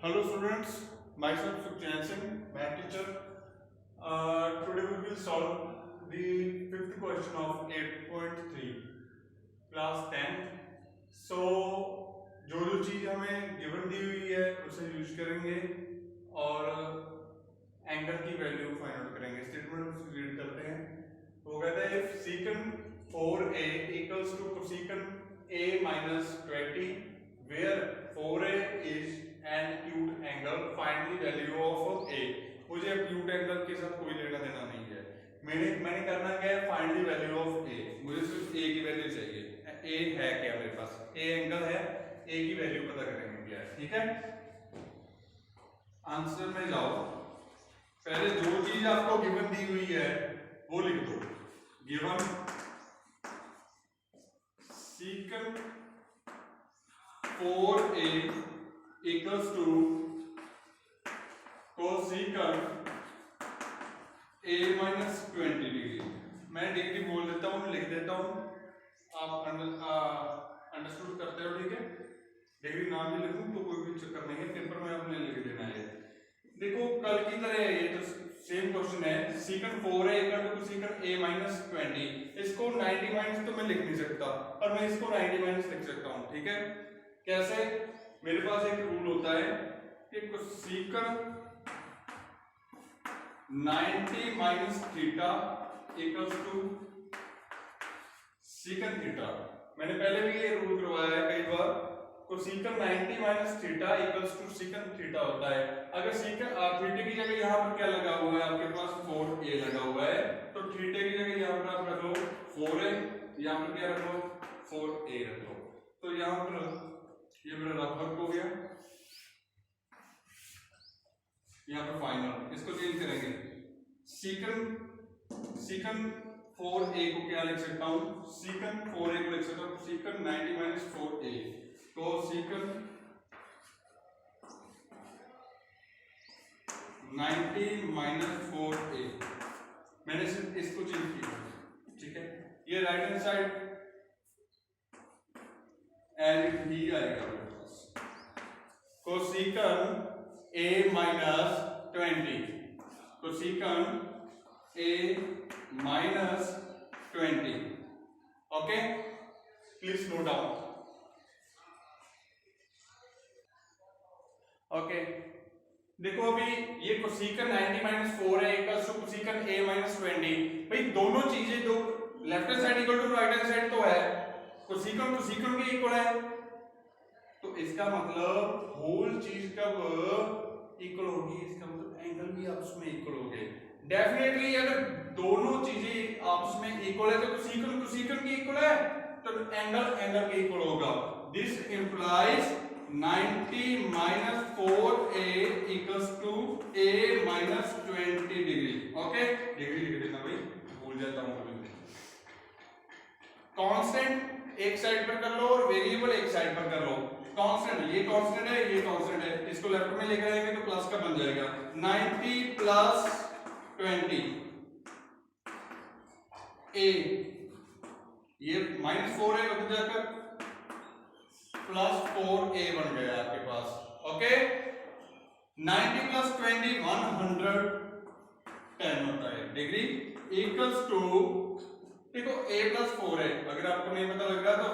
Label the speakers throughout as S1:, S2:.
S1: Hello students, myself Sukhchand Singh, math teacher. Today we will solve the fifth question of 8.3 class 10. So जो चीज हमें given the हुई है उसे use करेंगे और एंगल की वैल्यू फाइंड आउट करेंगे। स्टेटमेंट रीड करते हैं। वो कहता है if secant 4a equals to cosecant a minus 20 where 4a is an acute angle find the value of a। मुझे acute angle के साथ कोई लेना देना नहीं है। मैंने करना क्या है, find the value of a। मुझे सिर्फ a की वैल्यू चाहिए। a है क्या मेरे पास, a एंगल है, a की वैल्यू पता करेंगे क्या है। ठीक है, आंसर में जाओ। पहले जो चीज आपको गिवन दी हुई है वो लिख दो। Given secant 4a equals to cosecant a minus 20 degree. मैं डिग्री बोल देता हूँ, लिख देता हूँ, आप अंडरस्टूड करते हो। ठीक है, डिग्री नाम भी लिखूं तो कोई भी चक्कर नहीं है, पेपर में आपने लिख देना है। देखो कल की तरह है, ये तो सेम क्वेश्चन है। secant 4a equal to cosecant a minus 20। इसको 90 माइनस तो मैं लिख नहीं सकता, पर मैं इसको 90 माइनस लिख सकता हूँ। ठीक है, कैसे? मेरे पास एक रूल होता है कि cosecant 90 minus theta equals to secant theta. मैंने पहले भी ये रूल करवाया है कई बार। cosecant 90 minus theta equals to secant theta होता है। अगर secant थीटा की जगह यहाँ पर क्या लगा हुआ है, आपके पास 4a लगा हुआ है, तो थीटा की जगह यहाँ पर आप रख लो 4a, यहाँ पर क्या रख लो 4a रख लो। तो यहाँ पर ये मेरा रफ वर्क हो गया। यहाँ पर फाइनल इसको चेंज करेंगे। secant 4a को क्या लिख सकता हूँ, secant 4a को लिख सकता हूँ secant 90 माइनस 4a। तो secant 90 माइनस 4a, मैंने सिर्फ इसको चेंज किया। ठीक है, ये राइट हैंड साइड एंड ही आएगा मेरे पास। cosecant a minus 20, cosecant a minus 20। Okay, please note down. Okay, देखो अभी ये cosecant 90 माइनस 4 है equals to cosecant a minus 20। भाई दोनों चीजें, दो left hand side equal to right hand side तो है, cosecant cosecant के इक्वल है, तो इसका मतलब होल चीज कब इक्वल होगी, इसका मतलब एंगल भी आपस में इक्वल हो गए। डेफिनेटली अगर दोनों चीजें आपस में इक्वल है तो cosecant cosecant के इक्वल है, तो एंगल एंगल के इक्वल होगा। This implies 90 minus 4a equals to a minus 20 degree. Okay, degree लिख देना भाई, भूल जाता हूँ कभी। कांस्टेंट एक साइड पर कर लो और वेरिएबल एक साइड पर कर लो। कांस्टेंट, ये कांस्टेंट है, ये कांस्टेंट है, इसको लेफ्ट में लेकर आएंगे तो प्लस का बन जाएगा। 90 प्लस 20 a, ये माइनस 4 है, उधर जाकर प्लस 4a बन गया आपके पास। ओके, 90 प्लस 20 110 होता है डिग्री इक्वल्स टू, देखो a प्लस 4 है, अगर आपको नहीं पता लग रहा तो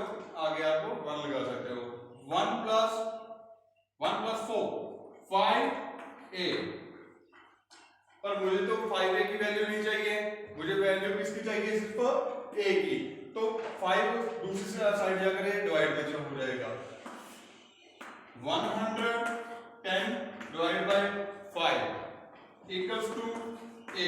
S1: आगे आपको 1 लगा सकते हो। 1 प्लस 4 5a, पर मुझे तो 5a की वैल्यू नहीं चाहिए, मुझे वैल्यू किसकी चाहिए, सिर्फ a की। तो 5 दूसरी साइड जाकर डिवाइड में हो जाएगा। 110 divide by 5 equals to a।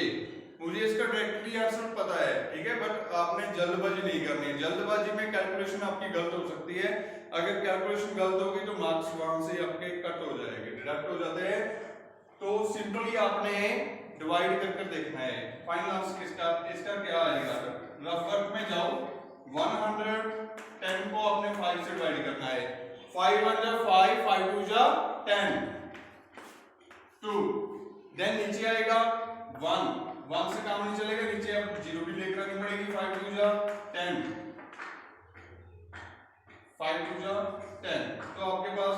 S1: मुझे इसका डायरेक्टली आंसर पता है, ठीक है, बट आपने जल्दबाजी नहीं करनी है। जल्दबाजी में कैलकुलेशन आपकी गलत हो सकती है। अगर कैलकुलेशन गलत होगी तो मार्क्स वहां से आपके कट हो जाएंगे, डिडक्ट हो जाते हैं। तो सिंपली आपने डिवाइड करके देखना है। फाइनल आंसर इसका क्या आएगा। रफ वर्क में जाओ, 110 को आपने 5 से डिवाइड करना है। 5 1 जा 5, 5 2 जा 10, 2, देन नीचे आएगा 1 से काम नहीं चलेगा, नीचे अब 0 भी लेकर आनी पड़ेगी। 5 2 जा 10, 5 2 जा 10, तो आपके पास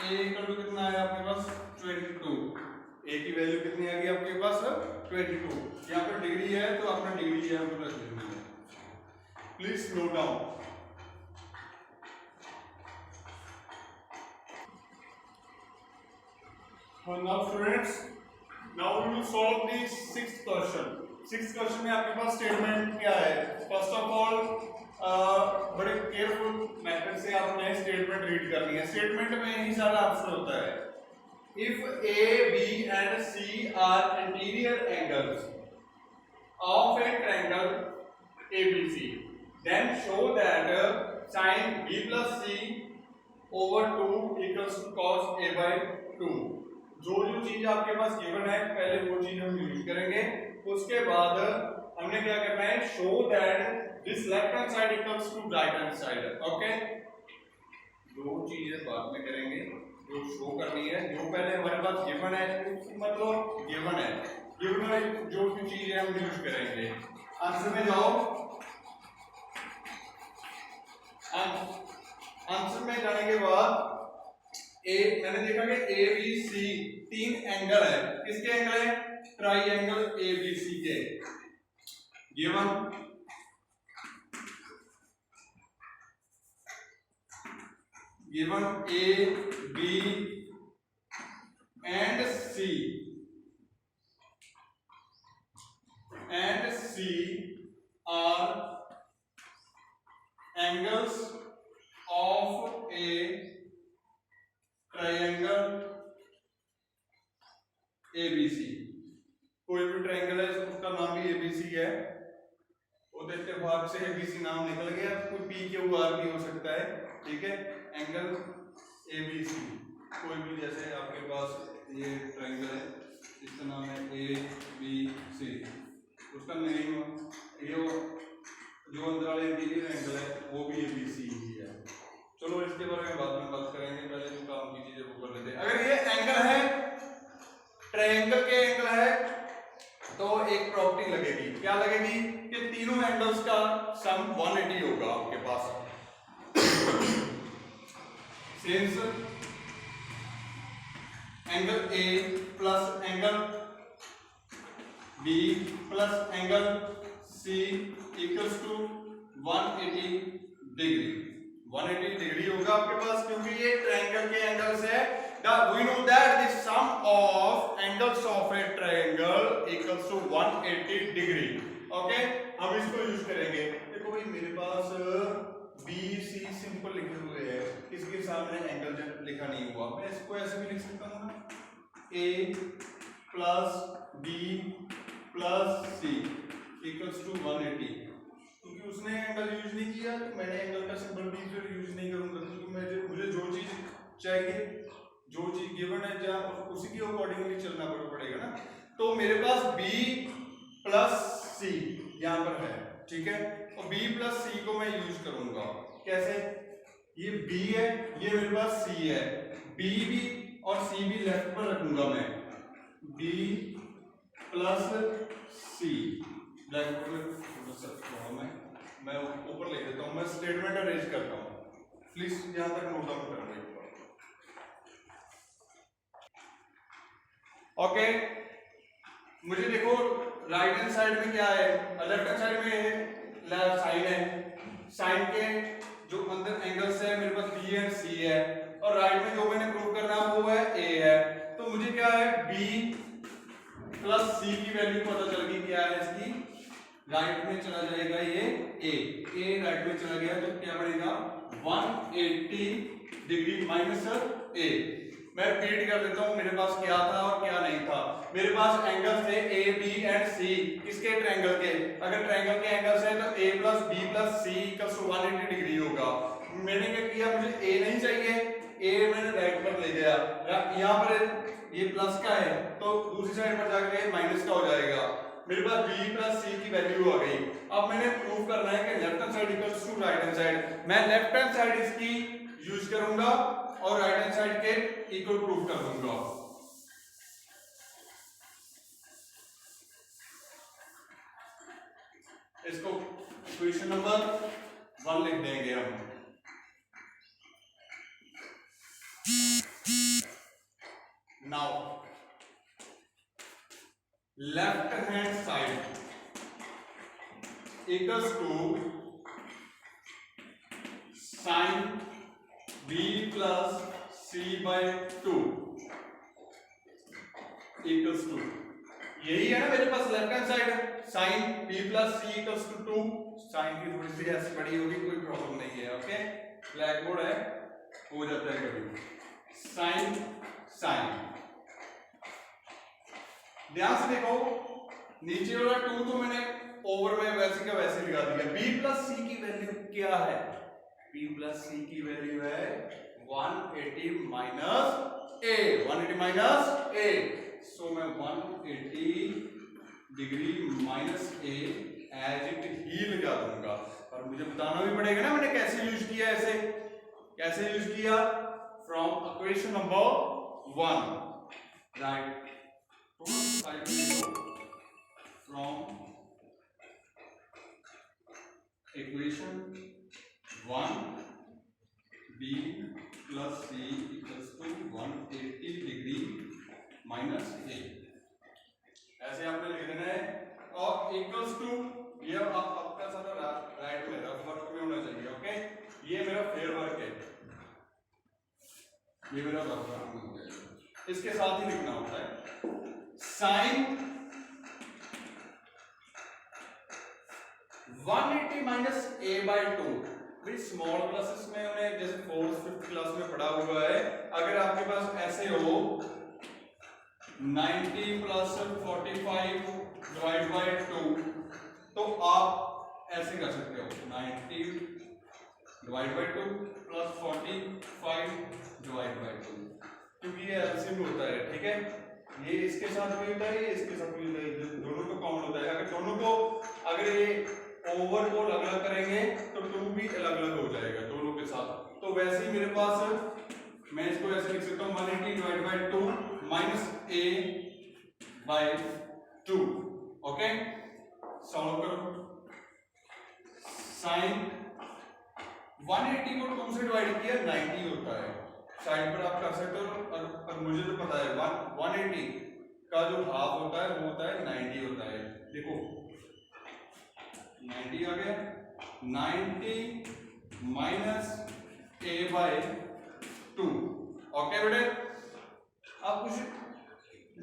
S1: a इक्वल टू कितना है आपके पास 22। ए की वैल्यू कितनी आ गई आपके पास 22। यहाँ पर डिग्री है तो आपने डिग्री यहाँ पर रख लेनी है। Please note down. Now students, now we will solve the sixth question. Sixth question में आपके पास स्टेटमेंट क्या है? फर्स्ट ऑफ ऑल बड़े केयरफुल मेथड से आपने स्टेटमेंट रीड करनी है। स्टेटमेंट में ही सारा आंसर होता है। If A B and C are interior angles of a triangle ABC, then show that sin B plus C over 2 equals to cos A by 2। जो चीज आपके पास गिवन है पहले वो चीज हम यूज करेंगे। उसके बाद हमने क्या करना है, show that this left hand side equals to right hand side. Okay, दो चीजें बाद में करेंगे जो शो करनी है। जो पहले हमारे पास गिवन है मतलब गिवन है, गिवन में जो भी चीजें हम यूज करेंगे। आंसर में जाओ। आंसर में जाने के बाद मैंने देखा कि ए बी सी तीन एंगल है। किसके एंगल है? ट्राइएंगल ए बी सी के। Given A B and C are angles of a triangle ABC। कोई भी ट्रायंगल है उसका नाम भी ABC है। उधर के भाग से ABC नाम निकल गया। कोई PQR भी हो सकता है, ठीक है। एंगल ABC कोई भी, जैसे आपके पास ये ट्रायंगल है इसका नाम है ABC, उसका नेम ये जो अंदर वाले इंटीरियर एंगल है वो भी ABC ही है। चलो इसके बारे में बाद में बात करेंगे, पहले जो काम की चीजें वो कर लेते हैं। अगर ये एंगल है, ट्रायंगल के एंगल है, तो एक प्रॉपर्टी लगेगी। क्या लगेगी कि तीनों एंगल्स का सम 180 होगा आपके पास। Since angle A plus angle B plus angle C equals to 180 degree. 180 degree होगा आपके पास, क्योंकि ये ट्रायंगल के एंगल्स है। We know that the sum of angles of a triangle equals to 180 degree। Okay, हम इसको यूज करेंगे। देखो भाई मेरे पास BC सिंपल लिखे हुए हैं, इसके सामने एंगल लिखा नहीं हुआ। मैं इसको ऐसे भी लिख सकता हूँ ना, A plus B plus C equals to 180। क्योंकि उसने एंगल यूज नहीं किया तो मैंने एंगल का सिंबल भी फिर यूज नहीं करूंगा। क्योंकि मुझे जो चीज चाहिए, जो चीज गिवन है जहाँ उसी के अकॉर्डिंगली चलना पड़ेगा ना। तो मेरे पास B प्लस C यहाँ पर है, ठीक है। और B प्लस C को मैं यूज करूंगा। कैसे? ये B है, ये मेरे पास C है। B भी और C भी लेफ्ट पर रखूंगा मैं। B प्लस C लेफ्ट पर, मैं ऊपर लिख देता हूँ। मैं स्टेटमेंट अरेंज करता हूँ, प्लीज यहाँ तक नोट डाउन करना। ओके, मुझे देखो राइट हैंड साइड में क्या है, लेफ्ट हैंड साइड में साइन है। साइन के जो अंदर एंगल्स है मेरे पास B एंड C है, और राइट में जो मैंने प्रूव करना है वो है A है। तो मुझे क्या है, B प्लस C की वैल्यू पता चल गई। क्या है इसकी? राइट में चला जाएगा ये A राइट में चला गया तो क्या बनेगा 180 डिग्री माइनस A। मैं रिपीट कर देता हूं मेरे पास क्या था और क्या नहीं था। मेरे पास एंगल्स थे A B एंड C, किसके? ट्रायंगल के। अगर ट्रायंगल के एंगल्स है तो A plus B plus C equals to 180 degree होगा। मैंने क्या किया, मुझे A नहीं चाहिए, A मैंने राइट पर ले गया। यहाँ पर ये प्लस का है तो दूसरी साइड पर जाकर माइनस का हो जाएगा। मेरे पास B प्लस C की वैल्यू आ गई। अब मैंने प्रूव करना है कि left hand side equals to right hand side. मैं लेफ्ट हैंड साइड इसकी यूज करूंगा और राइट हैंड साइड के इक्वल प्रूव कर दूंगा। इसको इक्वेशन नंबर 1 लिख देंगे हम। Now left hand side equals to sine B plus C by 2 equals to, यही है ना मेरे पास left hand side, sine B plus C equals to 2। Sine की थोड़ी सी ऐसी बड़ी होगी, कोई प्रॉब्लम नहीं है। ओके, ब्लैक बोर्ड है, हो जाता है कभी। साइन साइन, ध्यान से देखो, नीचे वाला 2 तो मैंने ओवर में वैसे का वैसे लगा दिया। बी प्लस सी की वैल्यू क्या है? बी प्लस सी की वैल्यू है 180 माइनस ए, 180 माइनस ए। सो मैं 180 degree minus A as it ही लगा दूंगा। और मुझे बताना भी पड़ेगा ना मैंने कैसे यूज किया, ऐसे कैसे यूज किया। From equation number 1, right, from equation 1 B plus C equals to 180 degree minus A, ऐसे आपने लिख देना है। और इक्वल्स टू, ये आपका सारा राइट में रफ वर्क में होना चाहिए। ओके, ये मेरा फेयर वर्क है, ये मेरा रफ वर्क में हो जाएगा, इसके साथ ही लिखना होता है। साइन 180 माइनस ए बाय 2, भाई स्मॉल क्लासेस में उन्हें जैसे 4th 5th क्लास में पढ़ा हुआ है, अगर आपके पास ऐसे हो 90 प्लस 45 डिवाइड बाय 2, तो आप ऐसे कर सकते हो 90 divide by 2 plus 45 divide by 2, क्योंकि ये एलसीएम होता है। ठीक है, ये इसके साथ भी होता है, ये इसके साथ भी होता है, दोनों को कॉमन होता है। अगर दोनों को, अगर ये ओवर को अलग अलग करेंगे तो 2 भी अलग अलग हो जाएगा दोनों के साथ। तो वैसे ही मेरे पास, मैं इसको ऐसे लिख सकता हूँ 180 divide by 2 minus A by 2। Okay, solve करो। साइन 180 को 2 से डिवाइड किया 90 होता है, साइड पर आप कर सकते हो। और मुझे तो पता है 180 का जो हाफ होता है वो होता है 90 होता है। देखो 90 आ गया, 90 माइनस ए बाय 2। ओके बेटे, आप कुछ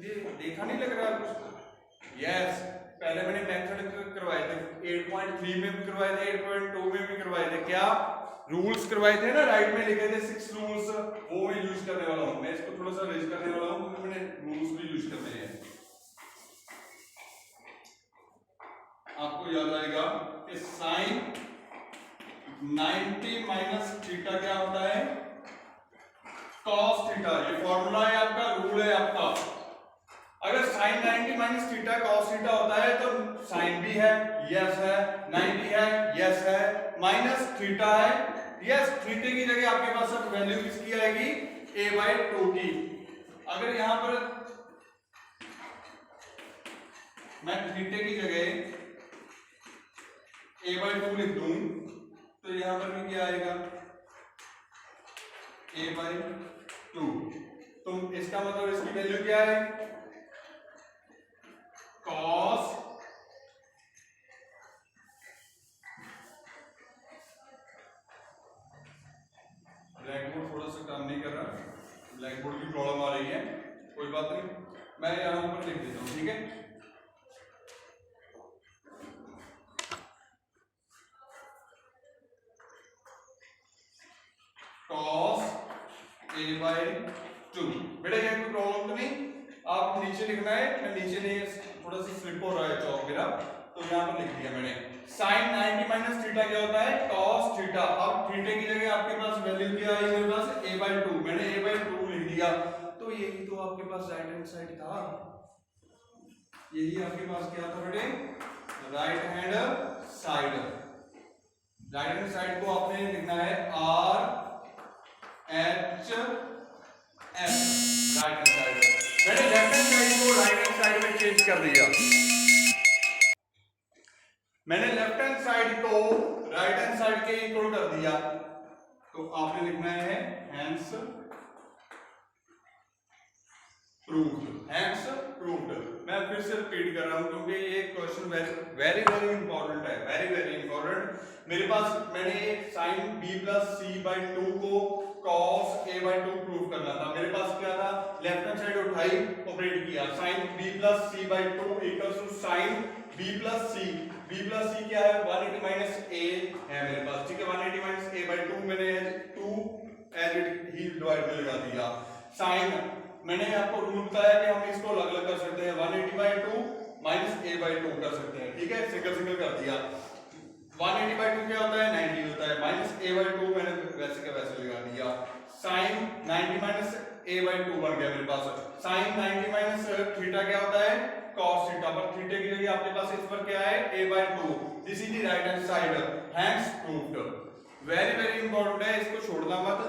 S1: ये देखा नहीं लग रहा कुछ? यस, पहले मैंने मेथड करवाए थे, 8.3 में भी करवाए थे, 8.2 में भी करवाए थे। क्या रूल्स करवाए थे ना, राइट में लिखे थे 6 रूल्स, वो मैं यूज करने वाला हूं। मैं इसको थोड़ा सा रेज करने वाला हूं क्योंकि मैंने रूल्स भी यूज करने हैं। आपको याद आएगा कि साइन 90 माइनस थीटा क्या होता है? Cos theta. ये फॉर्मूला है आपका, रूल है आपका। अगर sine 90 minus theta cos theta होता है तो साइन भी है, यस है, 90 है, यस है, माइनस थीटा है, यस। थीटे की जगह आपके पास अब वैल्यू किसकी आएगी? a बाय 2 की। अगर यहां पर मैं थीटे की जगह a बाय 2 लिख दूं तो यहां पर भी क्या आएगा? a by 2। तो इसका मतलब इसकी वैल्यू क्या है? cos ब्लैक बोर्ड थोड़ा सा काम नहीं कर रहा, ब्लैक बोर्ड की प्रॉब्लम आ रही है, कोई बात नहीं, मैं यहां पर लिख देता हूं। ठीक है, cos a बाय 2। बेटा ये कोई प्रॉब्लम तो नहीं? आप नीचे लिखना है, मैं नीचे नहीं, थोड़ा सा स्लिप हो रहा है चौक मेरा, तो यहां पर लिख दिया मैंने। साइन 90 माइनस थीटा क्या होता है? cos theta. अब थीटे की जगह आपके पास वैल्यू क्या आई मेरे पास? a by 2। मैंने a बाय 2 लिख दिया, तो यही तो आपके पास राइट हैंड साइड था। यही आपके पास क्या था बेटे? Right hand side. Right hand side को आपने लिखना है R H S, right hand side. मैंने लेफ्ट हैंड साइड को राइट हैंड साइड में चेंज कर दिया। मैंने लेफ्ट हैंड साइड को राइट हैंड साइड के इक्वल कर दिया, तो आपने लिखना है हैंस प्रूव्ड हैंस प्रूव्ड। मैं फिर से रिपीट कर रहा हूं क्योंकि ये क्वेश्चन वेरी वेरी इंपॉर्टेंट है, वेरी वेरी इंपॉर्टेंट। मेरे पास मैंने sin b plus c by 2 को cos a बाई 2 प्रूव करना था। मेरे पास क्या था, लेफ्ट हैंड साइड उठाई, ऑपरेट किया, sin b plus c by 2 equals to sin b plus c। b plus c क्या है, 180 माइनस a है मेरे पास, ठीक है। 180 माइनस a बाई 2 मैंने 2 एज इट ही डिवाइड में लगा दिया। sin मैंने आपको रूल बताया कि हम इसको अलग अलग कर सकते हैं, 180 बाई 2 माइनस a बाई 2 कर सकते हैं, ठीक है। सिंगल सिंगल कर दिया। 180 बाई 2 क्या होता है, 90 होता है, माइनस a बाई 2 मैंने वैसे का वैसे लगा दिया। sin 90 माइनस a बाई 2 बन गया मेरे पास। sin 90 माइनस थीटा क्या होता है, cos थीटा, पर थीटा की जगह आपके पास इस पर क्या है, a by 2। This is the right hand side, hence proved. Very very important है, इसको छोड़ना मत।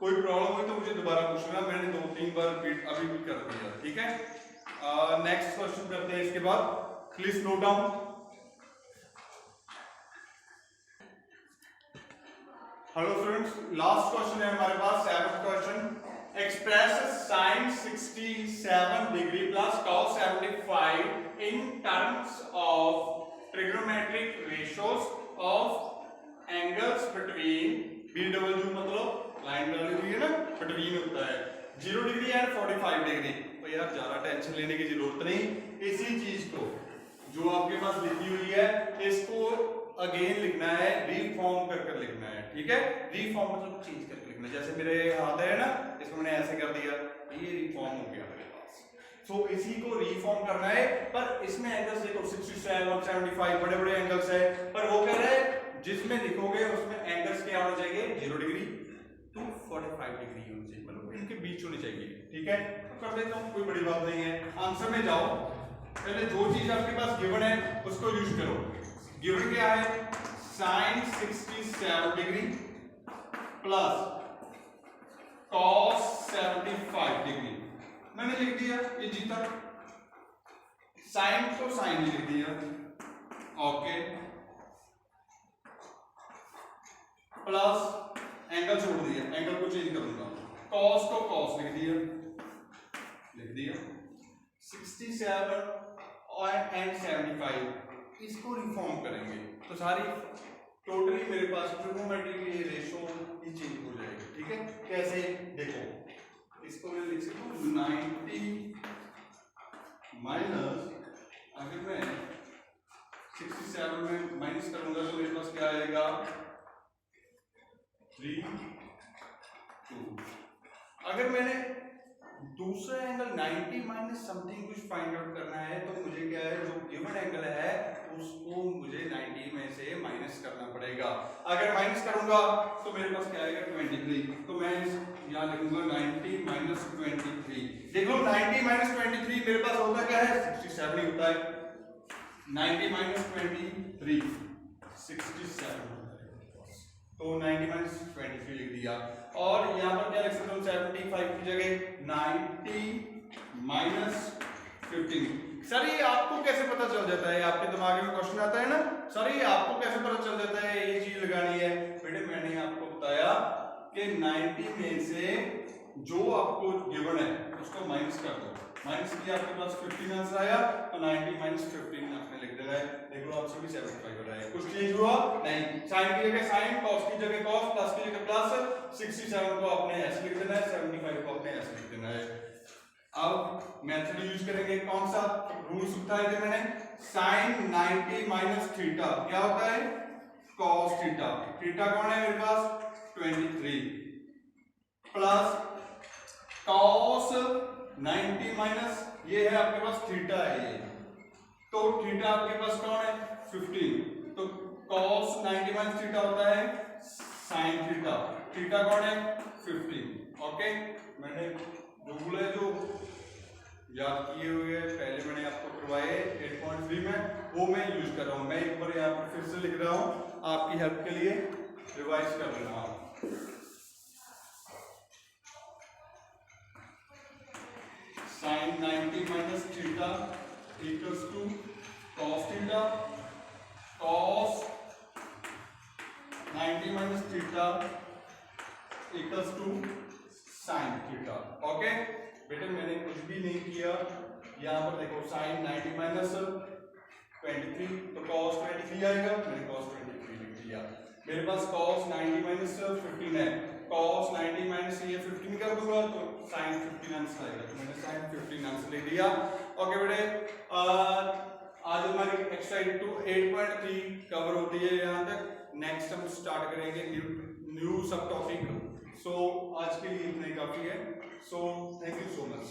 S1: कोई प्रॉब्लम हुई तो मुझे दोबारा पूछना, मैंने 2-3 बार रिपीट अभी भी कर दिया, ठीक है। नेक्स्ट क्वेश्चन करते हैं इसके बाद, please note down. Hello students, last question है हमारे पास, 7th question. Express sin 67 degree plus cos 75 in terms of trigonometric ratios of angles between BW, मतलब लाइन डाली हुई है ना, बिटवीन होता है 0 डिग्री एंड 45 डिग्री। तो यार ज्यादा टेंशन लेने की जरूरत नहीं, इसी चीज को जो आपके पास लिखी हुई है इसको अगेन लिखना है, रीफॉर्म कर लिखना है, ठीक है। रीफॉर्म मतलब चेंज करके लिखना, जैसे मेरे हाथ है ना, इसको मैंने ऐसे कर दिया, ये रीफॉर्म हो गया मेरे पास। सो इसी को रीफॉर्म करना है, पर इसमें एंगल्स देखो 67 और 75 बड़े बड़े एंगल्स है, पर वो कह रहा है जिसमें लिखोगे उसमें एंगल्स क्या होना चाहिए, 0 डिग्री टू 45 डिग्री होनी चाहिए, मतलब इनके बीच होनी चाहिए, ठीक है। तो कर देता हूं, कोई बड़ी बात नहीं है। आंसर में जाओ, पहले जो चीज आपके पास गिवन है उसको यूज करो। गिवन क्या है, sin 67 degree plus cos 75 degree, मैंने लिख दिया, ये जीता। sin को sin लिख दिया, ओके, प्लस एंगल छोड़ दिया, एंगल को चेंज करूंगा, cos को cos लिख दिया 67 और एंड 75, इसको रिफॉर्म करेंगे तो सारी टोटली मेरे पास ट्रिग्नोमेट्री की रेशो ही चेंज हो जाएगी, ठीक है। कैसे, देखो इसको मैं लिख सकता हूं 90 माइनस, अगर मैं 67 में माइनस करूंगा तो मेरे पास क्या आएगा, 3 2। अगर मैंने दूसरा एंगल 90 माइनस समथिंग कुछ फाइंड आउट करना है तो मुझे क्या है, जो गिवन एंगल है उसको मुझे 90 में से माइनस करना पड़ेगा। अगर माइनस करूंगा तो मेरे पास क्या आएगा, 23। तो मैं यहाँ लिखूंगा 90 माइनस 23। देख लो 90 माइनस 23 मेरे पास होता क्या है, 67 ही होता है। 90 माइनस 23 67, तो 90 माइनस 23 लिख दिया। और यहाँ पर क्या लिख सकता हूँ, 75 की जगह 90 माइनस 15। सर ये आपको कैसे पता चल जाता है, आपके दिमाग में क्वेश्चन आता है ना, सर ये आपको कैसे पता चल जाता है ये चीज लगानी है। बेटे मैंने आपको बताया कि 90 में से जो आपको गिवन है उसको माइनस कर दो, माइनस किया आपके पास 15 आंसर आया, तो 90 माइनस 15 आपने लिख देना है। देख लो आपसे भी 75 हो रहा है, कुछ चेंज हुआ नहीं, साइन की जगह साइन, कॉस की जगह कॉस, प्लस की जगह प्लस। 67 को आपने ऐसे लिख देना है, 75 को आपने ऐसे लिख देना है। अब मेथड यूज करेंगे, कौन सा रूल बताया थे मैंने, साइन 90 माइनस थीटा क्या होता है, कॉस थीटा। थीटा कौन है मेरे पास, 23, प्लस कॉस 90 माइनस ये है आपके पास थीटा है ये, तो थीटा आपके पास कौन है, 15, तो cos 90 माइनस थीटा होता है sin थीटा। थीटा कौन है, 15। ओके, मैंने रूल है जो याद किए हुए हैं, पहले मैंने आपको करवाए 8.3 में, वो मैं यूज कर रहा हूं। मैं एक बार यहाँ पर फिर से लिख रहा हूं आपकी हेल्प के लिए, रिवाइज कर लेना आप। sin 90 minus theta equals to cos theta, cos 90 minus theta equals to sin theta. Okay, बेटे मैंने कुछ भी नहीं किया, यहाँ पर देखो साइन 90 माइनस 23 तो cos 23 आएगा, मैंने cos 23 लिख दिया। मेरे पास cos 90 माइनस 15 है, cos 90 माइनस ये 15 कर दूंगा तो sin 15 आंसर आएगा, तो मैंने sin 15 आंसर ले लिया। ओके बेटे, आज हमारी एक्सरसाइज 8.3 कवर होती है यहाँ तक। नेक्स्ट हम स्टार्ट करेंगे न्यू सब टॉपिक। सो आज के लिए इतने काफी है। So thank you so much.